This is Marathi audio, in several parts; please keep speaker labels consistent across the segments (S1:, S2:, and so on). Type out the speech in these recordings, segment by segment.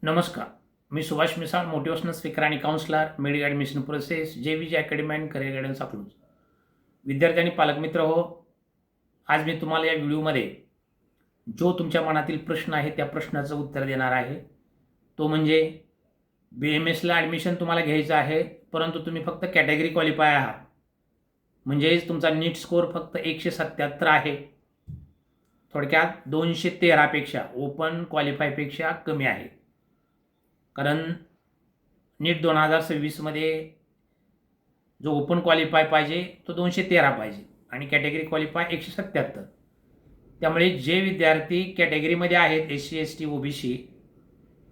S1: नमस्कार. मी सुभाष मिसाळ, मोटिवेशनल स्पीकर आणि counsellor, mid admission process, JVG academy and career guidance Akluj. विद्यार्थी आणि पालकमित्र हो, आज मी तुम्हाला या व्हिडिओमध्ये जो तुमच्या मनातील प्रश्न आहे त्या प्रश्नाचं उत्तर देणार आहे. तो म्हणजे BMSला ॲडमिशन तुम्हाला घ्यायचं आहे, परंतु तुम्ही फक्त कॅटेगरी क्वालिफाय आहात. म्हणजेच तुमचा नीट स्कोअर फक्त 177 आहे. थोडक्यात 213 पेक्षा ओपन क्वालिफायपेक्षा कमी आहे. कारण नीट 2026मध्ये जो ओपन क्वालिफाय पाहिजे तो 213 पाहिजे आणि कॅटेगरी क्वालिफाय 177. त्यामुळे जे विद्यार्थी कॅटेगरीमध्ये आहेत SC ST OBC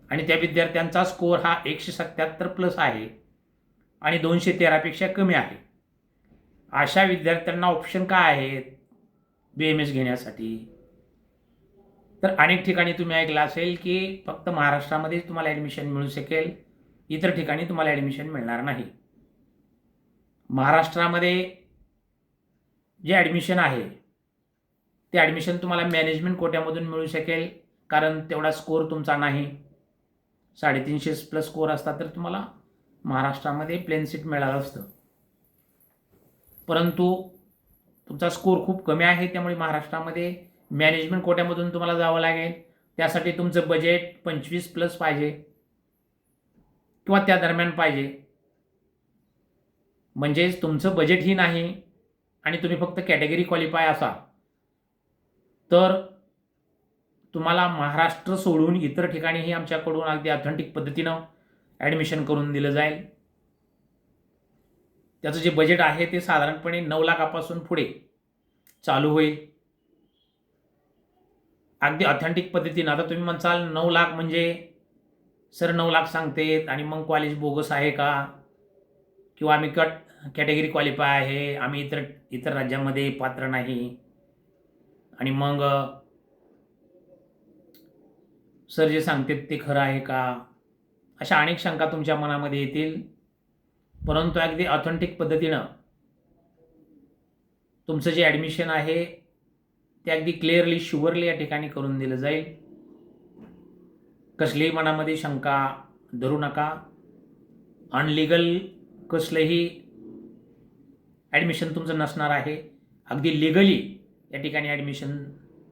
S1: आणि त्या विद्यार्थ्यांचा स्कोअर हा 177 प्लस आहे आणि 213पेक्षा कमी आहे, अशा विद्यार्थ्यांना ऑप्शन काय आहेत BMS घेण्यासाठी? तर अनेक ठिकाणी तुम्ही ऐकलं असेल की फक्त महाराष्ट्रामध्येच तुम्हाला ॲडमिशन मिळू शकेल, इतर ठिकाणी तुम्हाला ॲडमिशन मिळणार नाही. महाराष्ट्रामध्ये जे ॲडमिशन आहे ते ॲडमिशन तुम्हाला मॅनेजमेंट कोट्यामधून मिळू शकेल, कारण तेवढा स्कोअर तुमचा नाही. 350 प्लस स्कोअर असता तर तुम्हाला महाराष्ट्रामध्ये प्लेन सीट मिळालं असतं, परंतु तुमचा स्कोअर खूप कमी आहे. त्यामुळे महाराष्ट्रामध्ये मॅनेजमेंट कोट्यामधून तुम्हाला जावं लागेल. त्यासाठी तुमचं बजेट 25 प्लस पाहिजे किंवा त्या दरम्यान पाहिजे. म्हणजेच तुमचं बजेटही नाही आणि तुम्ही फक्त कॅटेगरी क्वालिफाय असाल तर तुम्हाला महाराष्ट्र सोडून इतर ठिकाणीही आमच्याकडून अगदी ऑथेंटिक पद्धतीनं ॲडमिशन करून दिलं जाईल. त्याचं जे बजेट आहे ते साधारणपणे 9 लाखापासून पुढे चालू होईल. अगदी ऑथेंटिक पद्धतीनं. आता तुम्ही म्हणसाल 9 लाख म्हणजे सर 9 लाख सांगतेत आणि मग कॉलेज बोगस आहे का, किंवा आम्ही कॅटेगरी क्वालिफाय आहे, आम्ही इतर राज्यामध्ये पात्र नाही, आणि मग सर जे सांगतात ते खरं आहे का, अशा अनेक शंका तुमच्या मनामध्ये येतील. परंतु अगदी ऑथेंटिक पद्धतीनं तुमचं जे ॲडमिशन आहे ते अगदी क्लिअरली शुअरली या ठिकाणी करून दिलं जाईल. कसलीही मनामध्ये शंका धरू नका. अनलिगल कसलंही ॲडमिशन तुमचं नसणार आहे. अगदी लिगली या ठिकाणी ॲडमिशन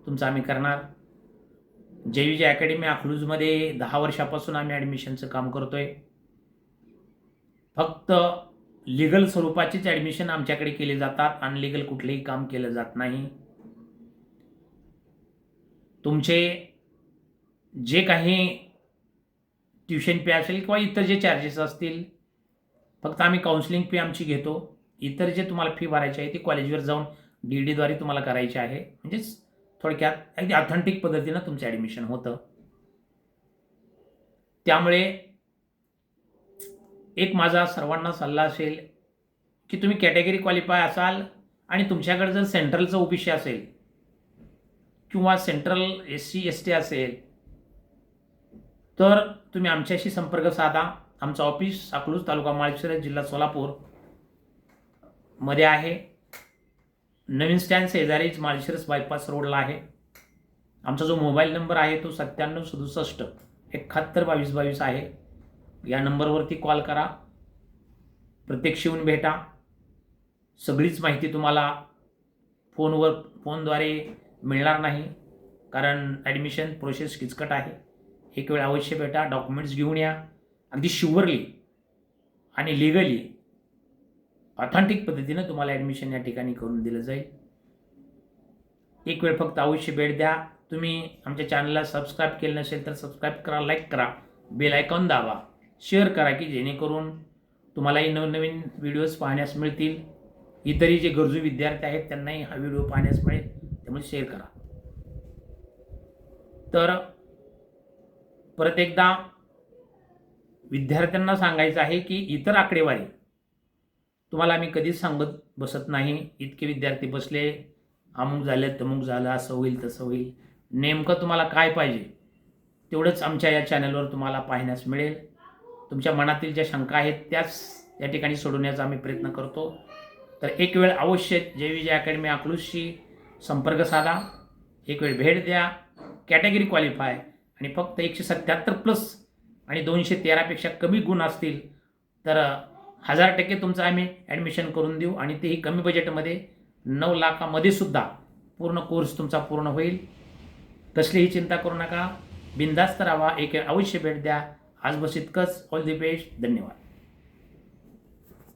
S1: तुमचं आम्ही करणार. JVG अकॅडमी अकलूजमध्ये 10 वर्षापासून आम्ही ॲडमिशनचं काम करतोय. फक्त लिगल स्वरूपाचीच ॲडमिशन आमच्याकडे केले जातात, अनलिगल कुठलेही काम केलं जात नाही. तुमचे जे काही ट्युशन फी असेल किंवा इतर जे चार्जेस असतील, फक्त आम्ही काउन्सिलिंग फी आमची घेतो. इतर जे तुम्हाला फी भरायची आहे ती कॉलेजवर जाऊन DDद्वारे तुम्हाला करायची आहे. म्हणजेच थोडक्यात अगदी ऑथेंटिक पद्धतीनं तुमचं ॲडमिशन होतं. त्यामुळे एक माझा सर्वांना सल्ला असेल की तुम्ही कॅटेगरी क्वालिफाय असाल आणि तुमच्याकडे जर सेंट्रलचं OBC असेल किंवा सेंट्रल SC ST असेल तर तुम्ही आमच्याशी संपर्क साधा. आमचं ऑफिस अकलूज, तालुका माळशिरस, जिल्हा सोलापूर मध्ये आहे. नवीन स्टँड शेजारीच माळशिरस बायपास रोडला आहे. आमचा जो मोबाईल नंबर आहे तो 9767 71 22 22 आहे. या नंबरवरती कॉल करा, प्रत्यक्ष येऊन भेटा. सगळीच माहिती तुम्हाला फोनद्वारे मिळणार नाही, कारण ॲडमिशन प्रोसेस किचकट आहे. एक वेळ अवश्य भेटा, डॉक्युमेंट्स घेऊन या. अगदी शुअरली आणि लिगली ऑथेंटिक पद्धतीनं तुम्हाला ॲडमिशन या ठिकाणी करून दिलं जाईल. एक वेळ फक्त अवश्य भेट द्या. तुम्ही आमच्या चॅनलला सबस्क्राईब केलं नसेल तर सबस्क्राईब करा, लाईक करा, बेल आयकॉन दाबा, शेअर करा की जेणेकरून तुम्हालाही नवनवीन व्हिडिओज पाहण्यास मिळतील. इतरही जे गरजू विद्यार्थी आहेत त्यांनाही हा व्हिडिओ पाहण्यास मिळेल, त्यामुळे शेअर करा. तर परत एकदा विद्यार्थ्यांना सांगायचं आहे की इतर आकडेवारी तुम्हाला आम्ही कधीच सांगत बसत नाही. इतके विद्यार्थी बसले, अमुक झालं तमुक झालं, असं होईल तसं होईल. नेमकं तुम्हाला काय पाहिजे तेवढंच आमच्या या चॅनलवर तुम्हाला पाहण्यास मिळेल. तुमच्या मनातील ज्या शंका आहेत त्याच या ठिकाणी सोडवण्याचा आम्ही प्रयत्न करतो. तर एक वेळ अवश्य JVG अकॅडमी अकलूजशी संपर्क साधा, एक वेळ भेट द्या. कॅटेगरी क्वालिफाय आणि फक्त 177 प्लस आणि 213पेक्षा कमी गुण असतील तर 1000% तुमचं आम्ही ॲडमिशन करून देऊ आणि तेही कमी बजेटमध्ये 9 लाखामध्ये सुद्धा पूर्ण कोर्स तुमचा पूर्ण होईल. कसलीही चिंता करू नका, बिनधास्त राहा, एक अवश्य भेट द्या. आज बस इतकंच. All the best. धन्यवाद.